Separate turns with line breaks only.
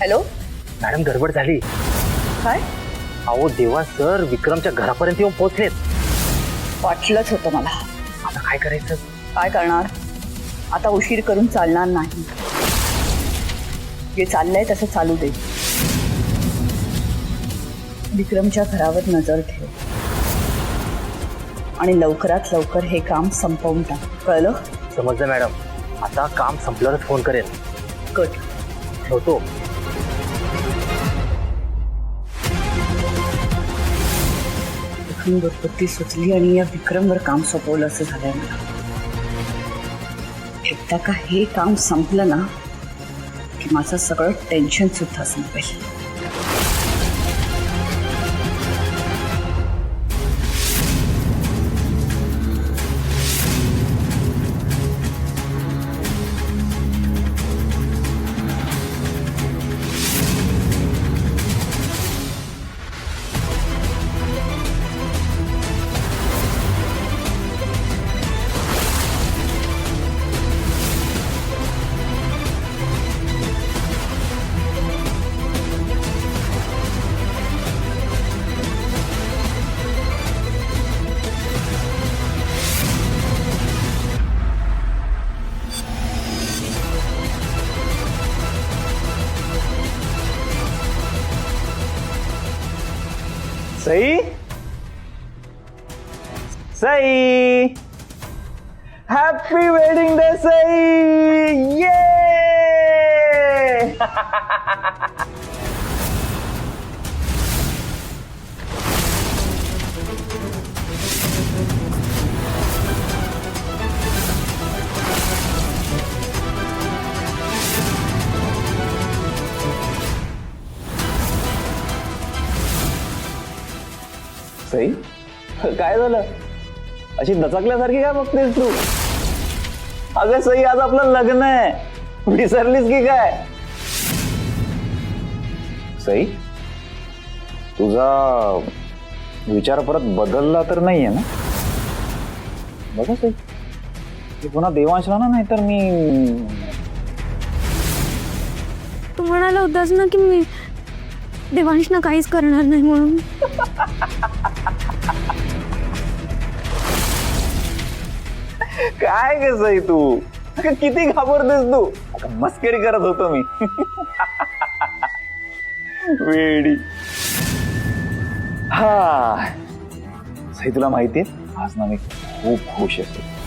Hello
madam, गडबड झाली.
काय?
अहो देवा सर विक्रमच्या घरापर्यंत येऊन पोहोचलेत.
वाटलंच होतं मला.
आता काय करायचं?
काय करणार? आता उशीर करून चालणार नाही. जे चाललंय तसं चालू दे. विक्रमच्या घरावर नजर ठेव आणि लवकरात लवकर हे काम संपवून टाक. कळलं?
समजलं मॅडम. आता काम संपल्यावरच फोन करेन.
कट.
ठेवतो.
दुर्पत्ती सुचली आणि या विक्रमवर काम सोपवलं असं झालंय मला. एकदा का हे काम संपलं ना की माझं सगळं टेन्शन सुद्धा संपेल.
Sai, Sai, happy wedding day Sai. ये सई, काय झालं? अशी दचकल्यासारखी काय बघतेस तू? अगं सई, आज आपलं लग्न आहे. विसरलीस की काय? सई, तुझा विचार परत बदलला तर नाहीये ना? बघा सई, पुन्हा देवांशला ना, नाहीतर मी.
तू म्हणाला होतास ना की मी देवांशना काहीच करणार नाही म्हणून.
काय ग सई तू? अगं किती घाबरतेस तू? अगं मस्करी करत होतो मी. वेडी. हा सई, तुला माहितीये आज ना मी खूप खुश आहे.